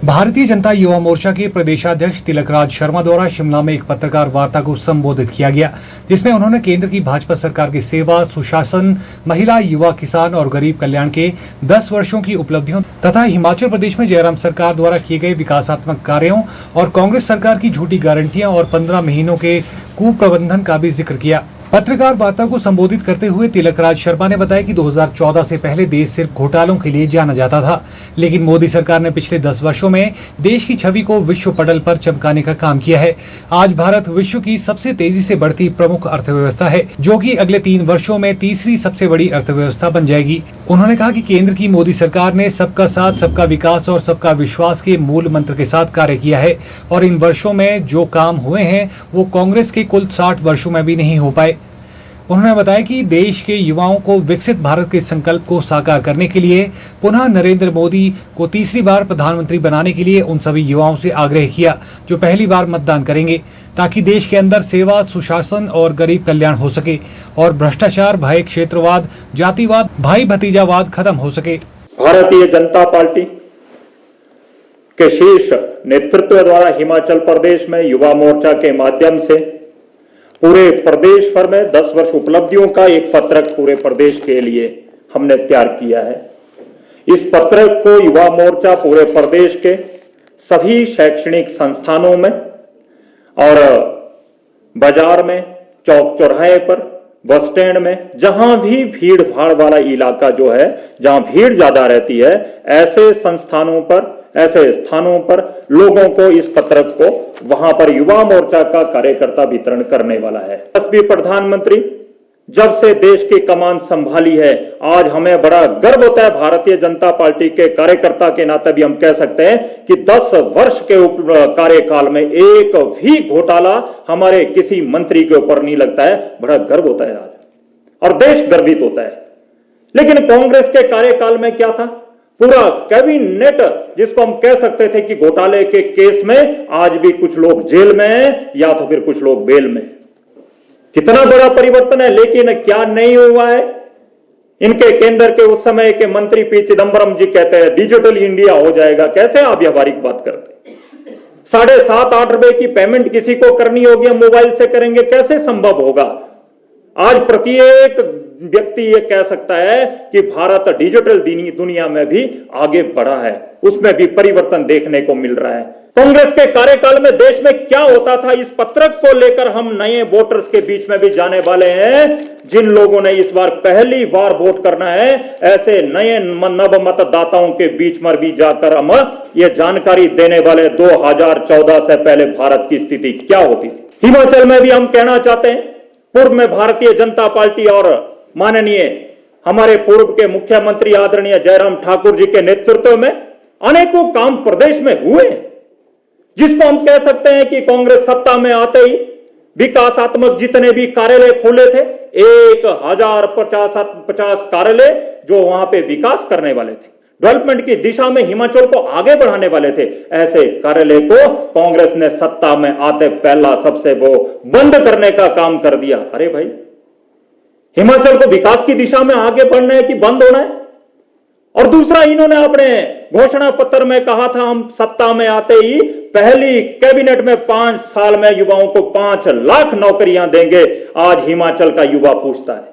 भारतीय जनता युवा मोर्चा के प्रदेशाध्यक्ष तिलकराज शर्मा द्वारा शिमला में एक पत्रकार वार्ता को संबोधित किया गया, जिसमें उन्होंने केंद्र की भाजपा सरकार की सेवा, सुशासन, महिला, युवा, किसान और गरीब कल्याण के 10 वर्षों की उपलब्धियों तथा हिमाचल प्रदेश में जयराम सरकार द्वारा किए गए विकासात्मक कार्यों और कांग्रेस सरकार की झूठी गारंटियां और 15 महीनों के कुप्रबंधन का भी जिक्र किया। पत्रकार वार्ता को संबोधित करते हुए तिलकराज शर्मा ने बताया कि 2014 से पहले देश सिर्फ घोटालों के लिए जाना जाता था, लेकिन मोदी सरकार ने पिछले 10 वर्षों में देश की छवि को विश्व पटल पर चमकाने का काम किया है। आज भारत विश्व की सबसे तेजी से बढ़ती प्रमुख अर्थव्यवस्था है, जो कि अगले 3 वर्षों में तीसरी सबसे बड़ी अर्थव्यवस्था बन जाएगी। उन्होंने कहा कि केंद्र की मोदी सरकार ने सबका साथ, सबका विकास और सबका विश्वास के मूल मंत्र के साथ कार्य किया है और इन वर्षों में जो काम हुए हैं वो कांग्रेस के कुल 60 वर्षों में भी नहीं हो पाए। उन्होंने बताया कि देश के युवाओं को विकसित भारत के संकल्प को साकार करने के लिए पुनः नरेंद्र मोदी को तीसरी बार प्रधानमंत्री बनाने के लिए उन सभी युवाओं से आग्रह किया जो पहली बार मतदान करेंगे, ताकि देश के अंदर सेवा, सुशासन और गरीब कल्याण हो सके और भ्रष्टाचार, भय, क्षेत्रवाद, जातिवाद, भाई भतीजावाद खत्म हो सके। भारतीय जनता पार्टी के शीर्ष नेतृत्व द्वारा हिमाचल प्रदेश में युवा मोर्चा के माध्यम से पूरे प्रदेश भर में 10 वर्ष उपलब्धियों का एक पत्रक पूरे प्रदेश के लिए हमने तैयार किया है। इस पत्रक को युवा मोर्चा पूरे प्रदेश के सभी शैक्षणिक संस्थानों में और बाजार में, चौक चौराहे पर, बस स्टैंड में, जहां भी भीड़ भाड़ वाला इलाका जो है, जहां भीड़ ज्यादा रहती है, ऐसे संस्थानों पर, ऐसे स्थानों पर लोगों को इस पत्रक को वहां पर युवा मोर्चा का कार्यकर्ता वितरण करने वाला है। यशस्वी प्रधानमंत्री जब से देश की कमान संभाली है, आज हमें बड़ा गर्व होता है। भारतीय जनता पार्टी के कार्यकर्ता के नाते भी हम कह सकते हैं कि 10 वर्ष के कार्यकाल में एक भी घोटाला हमारे किसी मंत्री के ऊपर नहीं लगता है। बड़ा गर्व होता है आज और देश गर्वित होता है। लेकिन कांग्रेस के कार्यकाल में क्या था? पूरा कैबिनेट, जिसको हम कह सकते थे कि घोटाले के केस में आज भी कुछ लोग जेल में हैं या तो फिर कुछ लोग बेल में। कितना बड़ा परिवर्तन है। लेकिन क्या नहीं हुआ है? इनके केंद्र के उस समय के मंत्री पी चिदंबरम जी कहते हैं डिजिटल इंडिया हो जाएगा। कैसे आप व्यावहारिक बात करते हैं? 7.5-8 रुपए की पेमेंट किसी को करनी होगी, हम मोबाइल से करेंगे, कैसे संभव होगा? आज प्रत्येक व्यक्ति ये कह सकता है कि भारत डिजिटल दुनिया में भी आगे बढ़ा है, उसमें भी परिवर्तन देखने को मिल रहा है। कांग्रेस के कार्यकाल में देश में क्या होता था, इस पत्रक को लेकर हम नए वोटर्स के बीच में भी जाने वाले हैं। जिन लोगों ने इस बार पहली बार वोट करना है, ऐसे नए नव मतदाताओं के बीच में भी जाकर हम ये जानकारी देने वाले 2014 से पहले भारत की स्थिति क्या होती थी। हिमाचल में भी हम कहना चाहते हैं, पूर्व में भारतीय जनता पार्टी और माननीय हमारे पूर्व के मुख्यमंत्री आदरणीय जयराम ठाकुर जी के नेतृत्व में अनेकों काम प्रदेश में हुए, जिसको हम कह सकते हैं कि कांग्रेस सत्ता में आते ही विकासात्मक जितने भी कार्यालय खोले थे, 1050 कार्यालय जो वहां पे विकास करने वाले थे, डेवलपमेंट की दिशा में हिमाचल को आगे बढ़ाने वाले थे, ऐसे कार्यालय को कांग्रेस ने सत्ता में आते पहला सबसे वो बंद करने का काम कर दिया। अरे भाई, हिमाचल को विकास की दिशा में आगे बढ़ना है कि बंद होना है? और दूसरा, इन्होंने अपने घोषणा पत्र में कहा था हम सत्ता में आते ही पहली कैबिनेट में 5 साल में युवाओं को 5 लाख नौकरियां देंगे। आज हिमाचल का युवा पूछता है